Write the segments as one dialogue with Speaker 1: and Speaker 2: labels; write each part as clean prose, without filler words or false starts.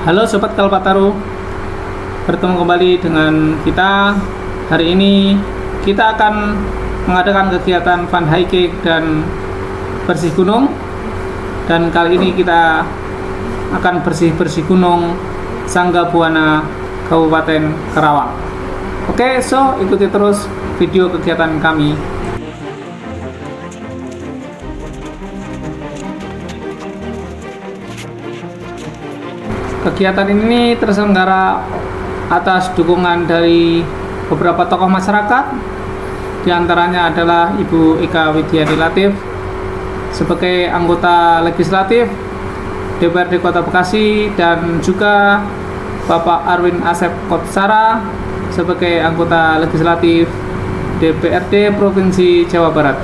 Speaker 1: Halo Sobat Kalpataru, bertemu kembali dengan kita. Hari ini kita akan mengadakan kegiatan fun hiking dan bersih gunung. Dan kali ini kita akan bersih-bersih gunung Sangga Buana, Kabupaten Karawang. Oke, so ikuti terus video kegiatan kami. Kegiatan ini terselenggara atas dukungan dari beberapa tokoh masyarakat. Di antaranya adalah Ibu Ika Widiani Latif sebagai anggota legislatif DPRD Kota Bekasi, dan juga Bapak Arwin Asep Kotsara sebagai anggota legislatif DPRD Provinsi Jawa Barat.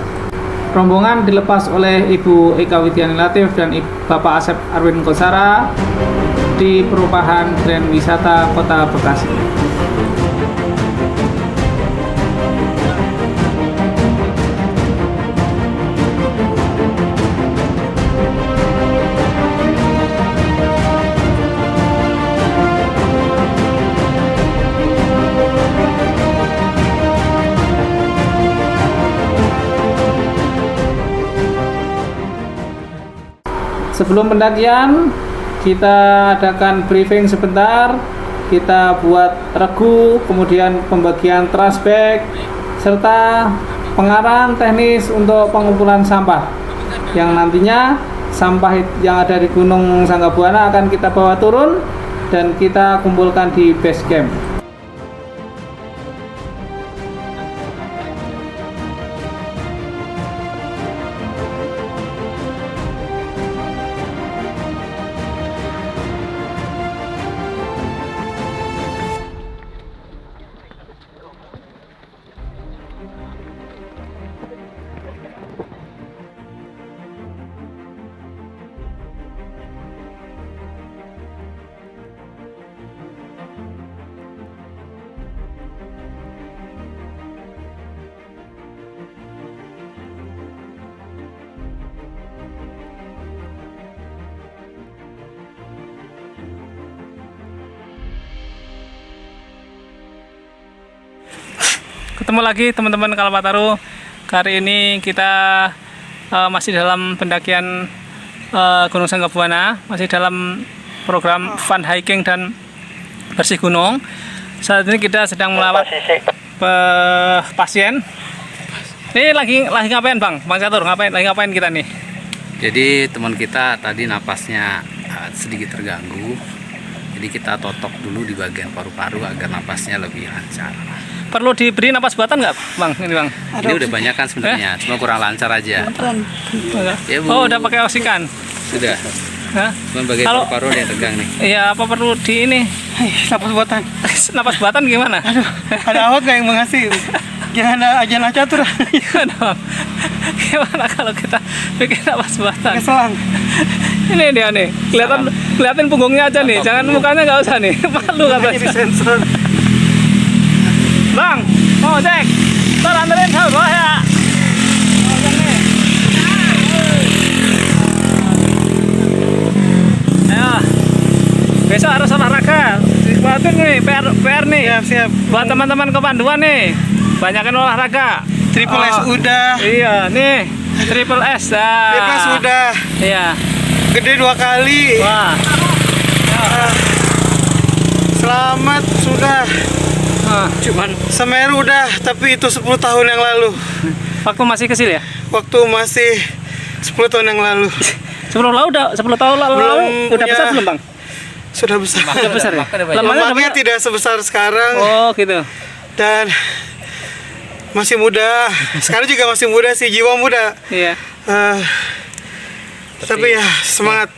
Speaker 1: Rombongan dilepas oleh Ibu Ika Widiani Latif dan Bapak Asep Arwin Kotsara di perumahan Grand Wisata Kota Bekasi. Sebelum pendakian, kita adakan briefing sebentar, kita buat regu, kemudian pembagian trash bag, serta pengarahan teknis untuk pengumpulan sampah, yang nantinya sampah yang ada di Gunung Sangga Buana akan kita bawa turun dan kita kumpulkan di base camp. Ketemu lagi teman-teman Kalpataru. Kali ini kita masih dalam pendakian Gunung Sangga Buana, masih dalam program fun hiking dan bersih gunung. Saat ini kita sedang melawat pasien. Ini lagi ngapain Bang Catur? Lagi ngapain kita nih?
Speaker 2: Jadi teman kita tadi napasnya sedikit terganggu. Jadi kita totok dulu di bagian paru-paru agar napasnya lebih lancar.
Speaker 1: Perlu diberi napas buatan nggak Bang? Ini Bang.
Speaker 2: Ini udah banyak kan sebenarnya, cuma kurang lancar aja.
Speaker 1: Ya, oh, udah pakai oksigen?
Speaker 2: Sudah.
Speaker 1: Hah?
Speaker 2: Cuma bagian paru-paru yang tegang nih.
Speaker 1: Iya, apa perlu di ini?
Speaker 3: Napas buatan.
Speaker 1: Napas buatan gimana?
Speaker 3: Aduh, ada Ahok nggak yang mengasih? Jangan ada Ajana Catur.
Speaker 1: Gimana kalau kita bikin napas buatan?
Speaker 3: Pakai selang.
Speaker 1: Ini dia nih, kelihatan punggungnya aja nih, jangan mukanya nggak usah nih. Malu katanya.
Speaker 3: Di sensor.
Speaker 1: Bang, mau cek? Ntar anterin sama bawah ya. Ayo, besok harus olahraga. Buatin nih, PR nih.
Speaker 3: Siap.
Speaker 1: Buat teman-teman kepanduan nih, banyakin olahraga.
Speaker 3: Triple S udah.
Speaker 1: Iya, nih Triple S dah.
Speaker 3: Triple S udah.
Speaker 1: Iya.
Speaker 3: Gede 2 kali.
Speaker 1: Wah.
Speaker 3: Selamat sudah.
Speaker 1: Cuman
Speaker 3: Semeru udah, tapi itu 10 tahun yang lalu.
Speaker 1: waktu masih kecil ya?
Speaker 3: Waktu masih 10 tahun yang lalu.
Speaker 1: 10 tahun lalu udah
Speaker 3: punya-
Speaker 1: besar belum Bang?
Speaker 3: Sudah besar.
Speaker 1: Udah besar ya?
Speaker 3: Lemaknya tidak sebesar sekarang.
Speaker 1: Oh gitu.
Speaker 3: Dan masih muda. Sekarang juga masih muda sih, jiwa muda.
Speaker 1: Iya.
Speaker 3: Tapi ya semangat.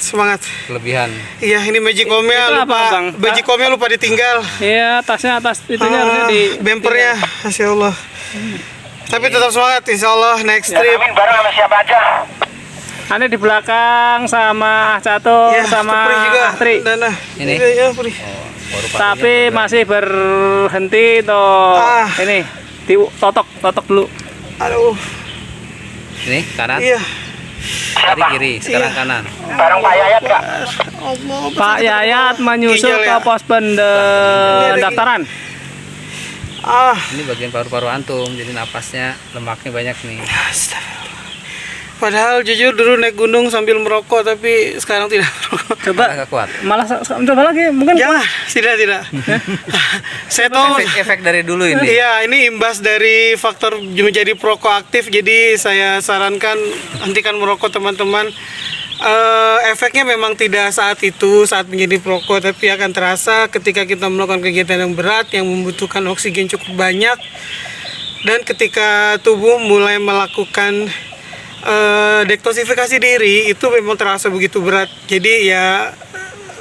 Speaker 2: Kelebihan.
Speaker 3: Iya, ini magicomnya
Speaker 1: Itu apa,
Speaker 3: lupa.
Speaker 1: Bang?
Speaker 3: Magicomnya lupa ditinggal.
Speaker 1: Iya, tasnya atas itunya harusnya di
Speaker 3: bempernya, masya Allah. Tapi tetap semangat, insya Allah next trip.
Speaker 4: Amin, bareng sama siapa aja?
Speaker 1: Ane di belakang sama Catur
Speaker 3: Ya,
Speaker 1: sama
Speaker 3: Pri juga.
Speaker 1: Tri.
Speaker 3: Dan
Speaker 2: Ini?
Speaker 3: Ya, Pri.
Speaker 1: Tapi masih berhenti toh. Ini totok dulu.
Speaker 3: Aduh.
Speaker 2: Ini kanan.
Speaker 3: Iya.
Speaker 2: Tadi kiri, sekarang kanan.
Speaker 4: Bareng Pak Yayat, Kak.
Speaker 1: Pak Yayat menyusul
Speaker 3: Ginjal
Speaker 1: ke
Speaker 3: ya?
Speaker 1: pos pendaftaran.
Speaker 2: Ini bagian paru-paru antum, jadi napasnya lemaknya banyak nih.
Speaker 3: Astagfirullah. Padahal jujur dulu naik gunung sambil merokok, tapi sekarang tidak merokok.
Speaker 1: Coba
Speaker 2: Agak kuat.
Speaker 1: malah coba lagi mungkin.
Speaker 3: Jangan, tidak. Saya tahu.
Speaker 2: Efek dari dulu ini.
Speaker 3: Iya, ini imbas dari faktor menjadi perokok aktif. Jadi saya sarankan hentikan merokok teman-teman. Efeknya memang tidak saat itu, saat menjadi perokok, tapi akan terasa ketika kita melakukan kegiatan yang berat yang membutuhkan oksigen cukup banyak, dan ketika tubuh mulai melakukan detoksifikasi diri, itu memang terasa begitu berat. Jadi ya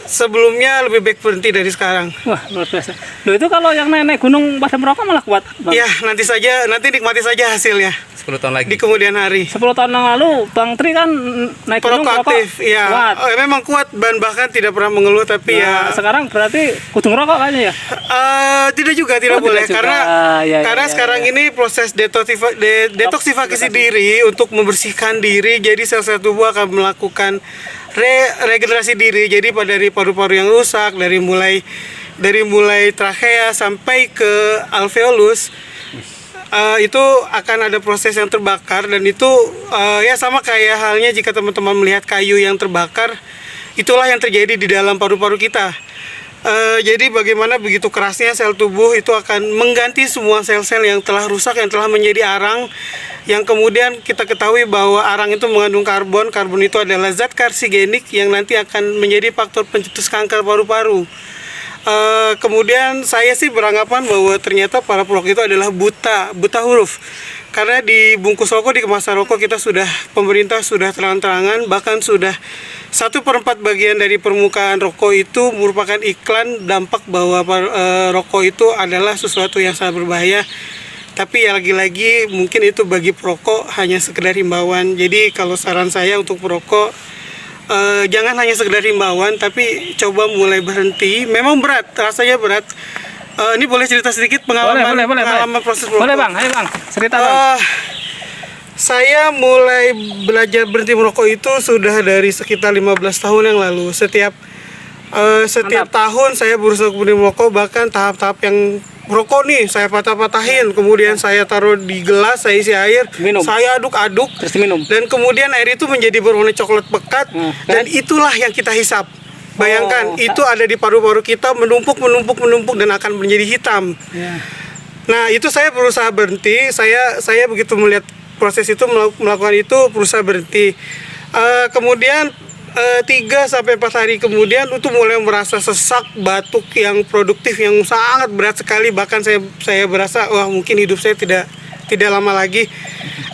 Speaker 3: sebelumnya lebih baik berhenti dari sekarang.
Speaker 1: Wah, luar biasa. Loh, itu kalau yang naik gunung pada merokok malah kuat, Bang.
Speaker 3: Ya, nanti nikmati saja hasilnya
Speaker 2: 10 tahun lagi.
Speaker 3: di kemudian hari.
Speaker 1: 10 tahun yang lalu Bang Tri kan naik gunung
Speaker 3: Perokok aktif, ya.
Speaker 1: kuat.
Speaker 3: Memang kuat dan bahkan tidak pernah mengeluh, tapi
Speaker 1: Nah,
Speaker 3: ya
Speaker 1: sekarang berarti kudu ngerokok kayaknya ya.
Speaker 3: tidak juga, tidak
Speaker 1: Oh,
Speaker 3: boleh
Speaker 1: tidak juga.
Speaker 3: karena
Speaker 1: Ya.
Speaker 3: sekarang ini proses detoksifikasi diri untuk membersihkan diri, jadi sel-sel tubuh akan melakukan regenerasi diri. Jadi dari paru-paru yang rusak, dari mulai trachea sampai ke alveolus, itu akan ada proses yang terbakar, dan itu ya sama kayak halnya jika teman-teman melihat kayu yang terbakar, itulah yang terjadi di dalam paru-paru kita. Jadi bagaimana begitu kerasnya sel tubuh itu akan mengganti semua sel-sel yang telah rusak, yang telah menjadi arang, yang kemudian kita ketahui bahwa arang itu mengandung karbon. Karbon itu adalah zat karsigenik yang nanti akan menjadi faktor pencetus kanker paru-paru. Kemudian saya sih beranggapan bahwa ternyata para perokok itu adalah buta huruf. Karena di bungkus rokok, di kemasan rokok pemerintah sudah terang-terangan, bahkan sudah 1/4 bagian dari permukaan rokok itu merupakan iklan dampak bahwa rokok itu adalah sesuatu yang sangat berbahaya. Tapi ya lagi-lagi mungkin itu bagi perokok hanya sekedar himbauan. Jadi kalau saran saya untuk perokok, jangan hanya sekedar himbauan, tapi coba mulai berhenti. Memang berat, rasanya berat. Ini boleh cerita sedikit pengalaman proses perokok?
Speaker 1: Boleh Bang, ayo Bang, cerita Bang.
Speaker 3: Saya mulai belajar berhenti merokok itu sudah dari sekitar 15 tahun yang lalu. Setiap tahun saya berusaha berhenti merokok, bahkan tahap-tahap yang rokok nih saya patah-patahin, kemudian saya taruh di gelas, saya isi air,
Speaker 1: Minum.
Speaker 3: saya aduk-aduk,
Speaker 1: Terus diminum.
Speaker 3: dan kemudian air itu menjadi berwarna coklat pekat, dan itulah yang kita hisap. Bayangkan, itu ada di paru-paru kita, menumpuk dan akan menjadi hitam.
Speaker 1: Ya.
Speaker 3: Nah, itu saya berusaha berhenti. Saya begitu melihat proses itu, melakukan itu, berusaha berhenti. Kemudian 3-4 hari kemudian itu mulai merasa sesak, batuk yang produktif, yang sangat berat sekali. Bahkan saya berasa wah mungkin hidup saya tidak lama lagi.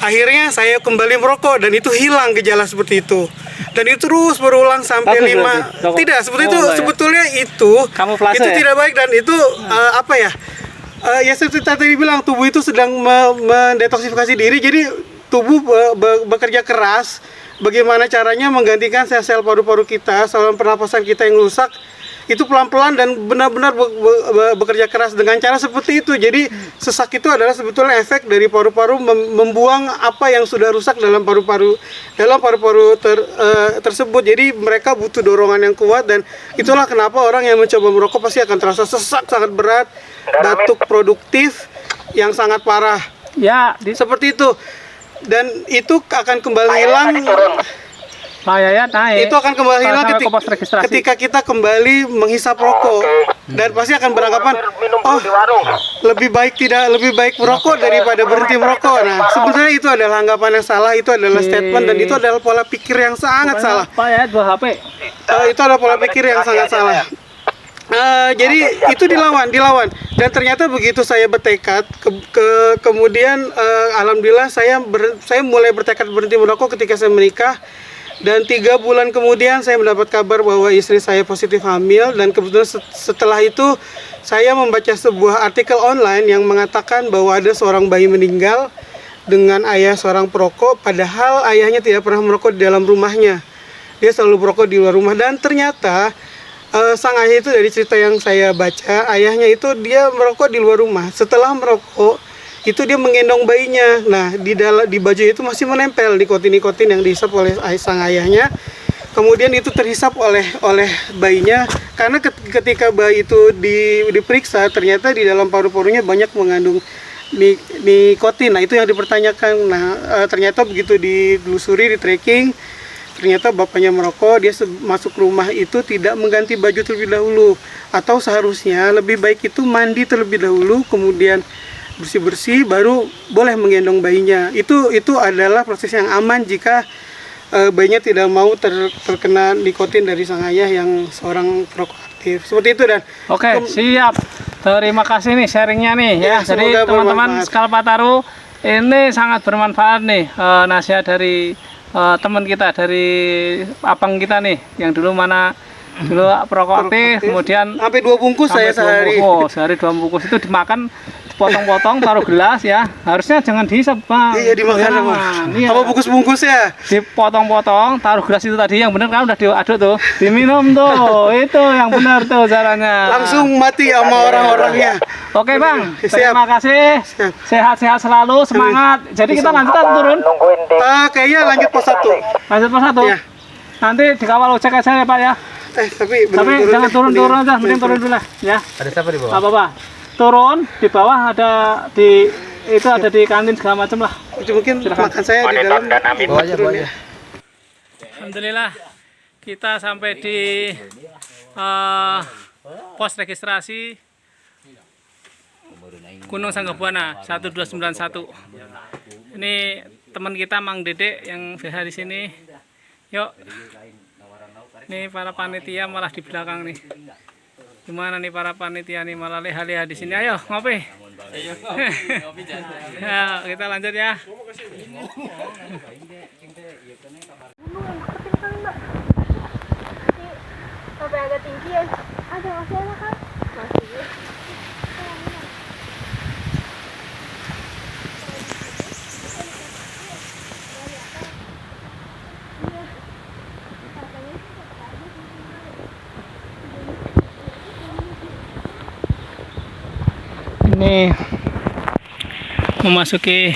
Speaker 3: Akhirnya saya kembali merokok, dan itu hilang gejala seperti itu. Dan itu terus berulang sampai
Speaker 1: Bagus
Speaker 3: 5.
Speaker 1: berarti.
Speaker 3: Tidak, seperti itu.
Speaker 1: Enggak ya?
Speaker 3: Sebetulnya itu
Speaker 1: Kamuflase
Speaker 3: itu
Speaker 1: ya?
Speaker 3: tidak baik, dan itu apa ya? Ya seperti tadi bilang, tubuh itu sedang mendetoksifikasi diri. Jadi tubuh bekerja keras. Bagaimana caranya menggantikan sel-sel paru-paru kita, saluran pernapasan kita yang rusak, itu pelan-pelan dan benar-benar bekerja keras dengan cara seperti itu. Jadi sesak itu adalah sebetulnya efek dari paru-paru membuang apa yang sudah rusak dalam paru-paru tersebut. Jadi mereka butuh dorongan yang kuat, dan itulah kenapa orang yang mencoba merokok pasti akan terasa sesak sangat berat, batuk produktif yang sangat parah.
Speaker 1: Ya,
Speaker 3: Seperti itu. Dan itu akan kembali hilang.
Speaker 1: Pak Yayat naik.
Speaker 3: Itu akan kembali hilang
Speaker 1: Sampai ke pos registrasi.
Speaker 3: ketika kita kembali menghisap rokok, dan pasti akan beranggapan, oh lebih baik merokok daripada berhenti merokok. Nah, sebenarnya itu adalah anggapan yang salah, itu adalah statement, dan itu adalah pola pikir yang sangat salah.
Speaker 1: Pak Yayat bawa HP.
Speaker 3: Itu adalah pola pikir yang sangat salah. Jadi itu dilawan, dan ternyata begitu saya bertekad, kemudian alhamdulillah saya mulai bertekad berhenti merokok ketika saya menikah. Dan 3 bulan kemudian saya mendapat kabar bahwa istri saya positif hamil, dan kebetulan setelah itu saya membaca sebuah artikel online yang mengatakan bahwa ada seorang bayi meninggal dengan ayah seorang perokok, padahal ayahnya tidak pernah merokok di dalam rumahnya. Dia selalu merokok di luar rumah, dan ternyata sang ayah itu, dari cerita yang saya baca, ayahnya itu dia merokok di luar rumah. Setelah merokok itu dia menggendong bayinya. Nah, di baju itu masih menempel nikotin yang dihisap oleh sang ayahnya. kemudian itu terhisap oleh bayinya, karena ketika bayi itu diperiksa ternyata di dalam paru-parunya banyak mengandung nikotin. Nah, itu yang dipertanyakan. Nah, ternyata begitu ditelusuri, di tracking, ternyata bapaknya merokok, dia masuk rumah itu tidak mengganti baju terlebih dahulu, atau seharusnya lebih baik itu mandi terlebih dahulu, kemudian bersih-bersih baru boleh menggendong bayinya. Itu adalah proses yang aman jika bayinya tidak mau terkena nikotin dari sang ayah yang seorang perokok aktif. Seperti itu. Dan
Speaker 1: Oke, siap. Terima kasih nih sharingnya nih ya. Jadi
Speaker 3: semoga
Speaker 1: teman-teman
Speaker 3: bermanfaat.
Speaker 1: Skalpataru, ini sangat bermanfaat nih nasihat dari teman kita, dari abang kita nih yang dulu perokok aktif, kemudian
Speaker 3: sampai 2 bungkus saya
Speaker 1: sampai
Speaker 3: sehari.
Speaker 1: sehari 2 bungkus itu dimakan, dipotong-potong, taruh gelas ya. Harusnya jangan dihisap, Bang.
Speaker 3: Iya, dimakan apa?
Speaker 1: Iya.
Speaker 3: Apa bungkus-bungkus ya?
Speaker 1: Dipotong-potong, taruh gelas itu tadi yang benar kan udah diaduk tuh, diminum tuh. Itu yang benar tuh caranya.
Speaker 3: Langsung mati sama orang-orangnya.
Speaker 1: Oke, Bang.
Speaker 3: Siap.
Speaker 1: Terima kasih.
Speaker 3: Siap.
Speaker 1: Sehat-sehat selalu, semangat. Jadi kita lanjut turun.
Speaker 3: Kayaknya lanjut pos 1.
Speaker 1: Lanjut pos 1.
Speaker 3: Iya.
Speaker 1: Nanti dikawal ojek aja ya, Pak ya.
Speaker 3: Tapi
Speaker 1: Tapi jangan turun-turun aja, mending turun dulu lah ya.
Speaker 2: Ada siapa di bawah?
Speaker 1: Apa-apa. Turun di bawah ada di kantin segala macam lah.
Speaker 3: Itu mungkin makan saya di dalam.
Speaker 2: Bawa aja.
Speaker 1: Alhamdulillah kita sampai di pos registrasi Gunung Sanggabuana 1291. Ini teman kita Mang Dedek yang biasa di sini. Yuk. Ini para panitia malah di belakang nih. Gimana nih para panitia nih malah leha-leha di sini. Ayo ngopi. Ya, kita lanjut ya.
Speaker 4: Sampai agak tinggi ya. Ada masih enak kan? Masih.
Speaker 1: Ini memasuki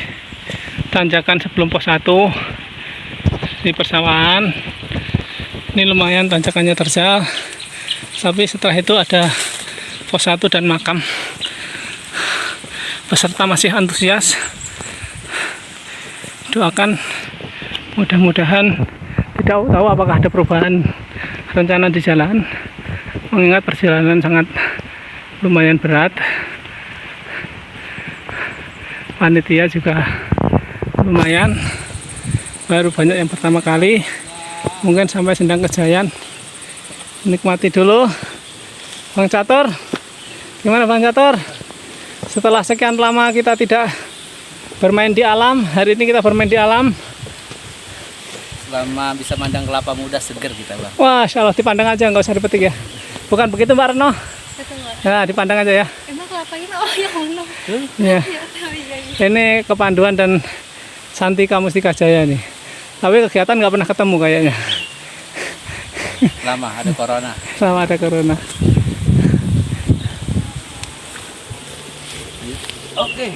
Speaker 1: tanjakan sebelum pos 1 di persawahan. Ini lumayan tanjakannya terjal, tapi setelah itu ada pos 1 dan makam. Peserta masih antusias. Doakan mudah-mudahan, tidak tahu apakah ada perubahan rencana di jalan, mengingat perjalanan sangat lumayan berat. Panitia juga lumayan, baru banyak yang pertama kali, mungkin sampai Sendang Kejayan. Nikmati dulu. Bang Catur, gimana Bang Catur? Setelah sekian lama kita tidak bermain di alam, hari ini kita bermain di alam.
Speaker 2: Selama bisa mandang kelapa muda seger kita, Bang.
Speaker 1: Wah, insya Allah dipandang aja, nggak usah dipetik ya. Bukan begitu Mbak Reno?
Speaker 4: Betul, Mbak.
Speaker 1: Ya, dipandang aja ya.
Speaker 4: Emang kelapanya yang mana?
Speaker 1: Ya.
Speaker 4: Ya, tahu ya.
Speaker 1: Ini Kepanduan dan Santika Mustika Jaya nih. Tapi kegiatan nggak pernah ketemu kayaknya.
Speaker 2: Lama ada corona.
Speaker 1: Selama ada corona.
Speaker 2: Oke.